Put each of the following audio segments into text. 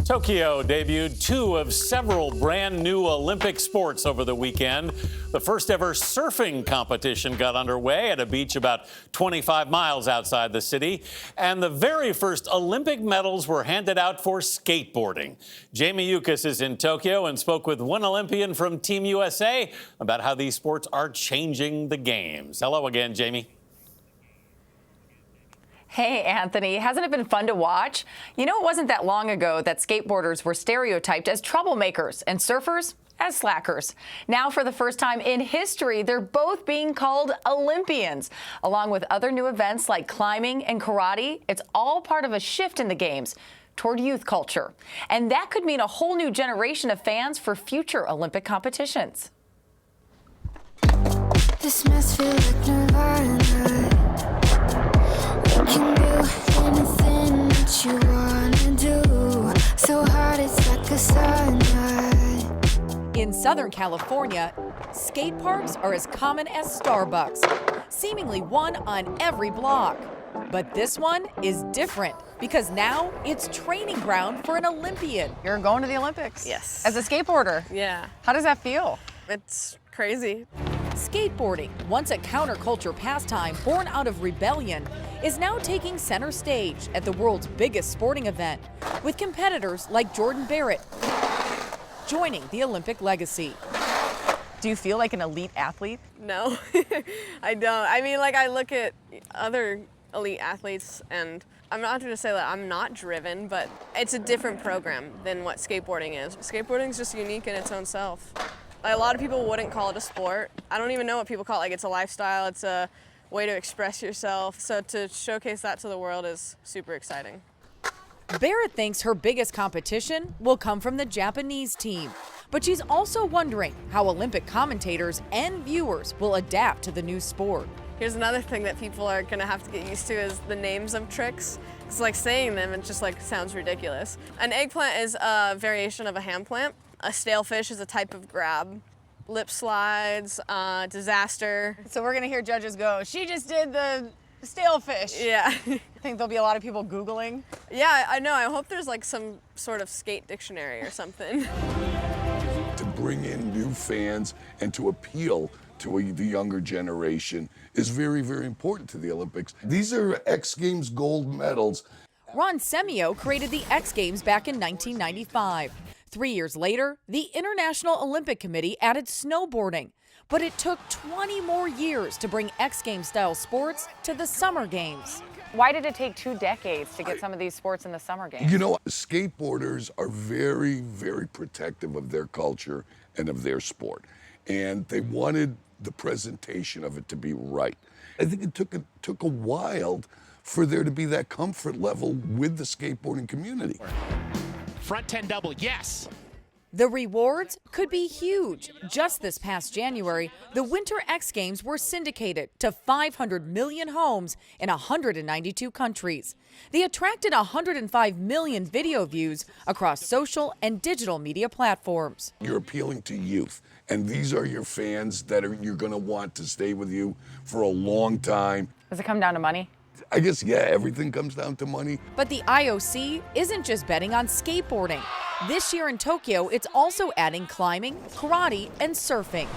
Tokyo debuted two of several brand new Olympic sports over the weekend. The first ever surfing competition got underway at a beach about 25 miles outside the city. And the very first Olympic medals were handed out for skateboarding. Jamie Yuccas is in Tokyo and spoke with one Olympian from Team USA about how these sports are changing the games. Hello again, Jamie. Hey, Anthony, hasn't it been fun to watch? You know, it wasn't that long ago that skateboarders were stereotyped as troublemakers and surfers as slackers. Now, for the first time in history, they're both being called Olympians. Along with other new events like climbing and karate, it's all part of a shift in the games toward youth culture. And that could mean a whole new generation of fans for future Olympic competitions. This must feel like Nirvana. You can do anything that you wanna do. So hard it's like a sunlight. In Southern California, skate parks are as common as Starbucks, seemingly one on every block. But this one is different because now it's training ground for an Olympian. You're going to the Olympics? Yes. As a skateboarder? Yeah. How does that feel? It's crazy. Skateboarding, once a counterculture pastime born out of rebellion, is now taking center stage at the world's biggest sporting event, with competitors like Jordan Barrett joining the Olympic legacy. Do you feel like an elite athlete? No, I don't. I mean, like, I look at other elite athletes, and I'm not going to say that I'm not driven, but it's a different program than what skateboarding is. Skateboarding is just unique in its own self. Like, a lot of people wouldn't call it a sport. I don't even know what people call it. Like, it's a lifestyle. It's a way to express yourself. So to showcase that to the world is super exciting. Barrett thinks her biggest competition will come from the Japanese team, but she's also wondering how Olympic commentators and viewers will adapt to the new sport. Here's another thing that people are gonna have to get used to is the names of tricks. It's like saying them, it just like sounds ridiculous. An eggplant is a variation of a hand plant. A stale fish is a type of grab. Lip slides, disaster. So we're gonna hear judges go, she just did the stale fish. Yeah. I think there'll be a lot of people Googling. Yeah, I know. I hope there's like some sort of skate dictionary or something. To bring in new fans and to appeal to the younger generation is very, very important to the Olympics. These are X Games gold medals. Ron Semio created the X Games back in 1995. 3 years later, the International Olympic Committee added snowboarding, but it took 20 more years to bring X Games style sports to the Summer Games. Why did it take 2 decades to get some of these sports in the Summer Games? You know, skateboarders are very, very protective of their culture and of their sport. And they wanted the presentation of it to be right. I think it took a while for there to be that comfort level with the skateboarding community. Front 10 double, yes. The rewards could be huge. Just this past January, the Winter X Games were syndicated to 500 million homes in 192 countries. They attracted 105 million video views across social and digital media platforms. You're appealing to youth, and these are your fans that you're going to want to stay with you for a long time. Does it come down to money? I guess, yeah, everything comes down to money. But the IOC isn't just betting on skateboarding. This year in Tokyo, it's also adding climbing, karate, and surfing.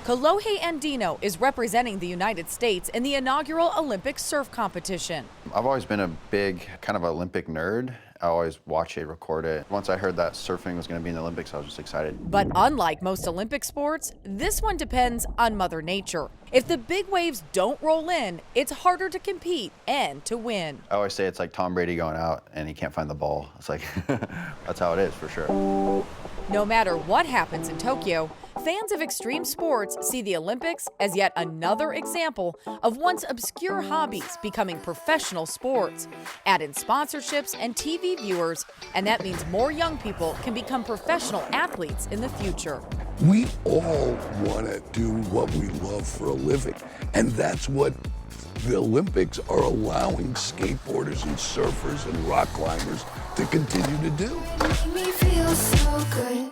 Kalohe Andino is representing the United States in the inaugural Olympic surf competition. I've always been a big kind of Olympic nerd. I always watch it, record it. Once I heard that surfing was going to be in the Olympics, I was just excited. But unlike most Olympic sports, this one depends on Mother Nature. If the big waves don't roll in, it's harder to compete and to win. I always say it's like Tom Brady going out and he can't find the ball. It's like, that's how it is for sure. No matter what happens in Tokyo, fans of extreme sports see the Olympics as yet another example of once obscure hobbies becoming professional sports. Add in sponsorships and TV viewers, and that means more young people can become professional athletes in the future. We all want to do what we love for a living, and that's what the Olympics are allowing skateboarders and surfers and rock climbers to continue to do. Make me feel so good.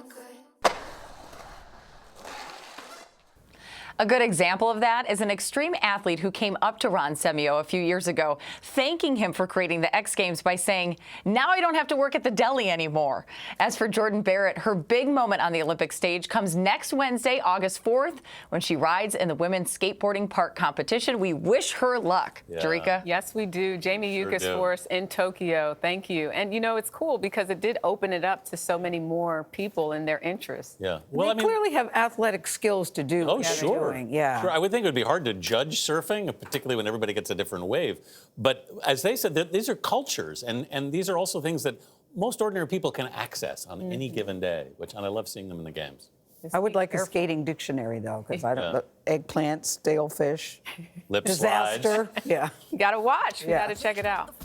A good example of that is an extreme athlete who came up to Ron Semio a few years ago, thanking him for creating the X Games by saying, "Now I don't have to work at the deli anymore." As for Jordan Barrett, her big moment on the Olympic stage comes next Wednesday, August 4th, when she rides in the women's skateboarding park competition. We wish her luck. Yeah. Jerika? Yes, we do. Jamie Sure Yuccas do. for us in Tokyo. Thank you. And, you know, it's cool because it did open it up to so many more people and their interests. Yeah. Well, they clearly have athletic skills to do Oh, what they're sure. doing. Yeah. Sure. I would think it would be hard to judge surfing, particularly when everybody gets a different wave. But as they said, these are cultures, and these are also things that most ordinary people can access on any given day, and I love seeing them in the games. I would like a skating dictionary, though, because I don't know. Eggplant, stale fish, Lip slides. disaster. Yeah. You got to watch. You Yeah. got to check it out.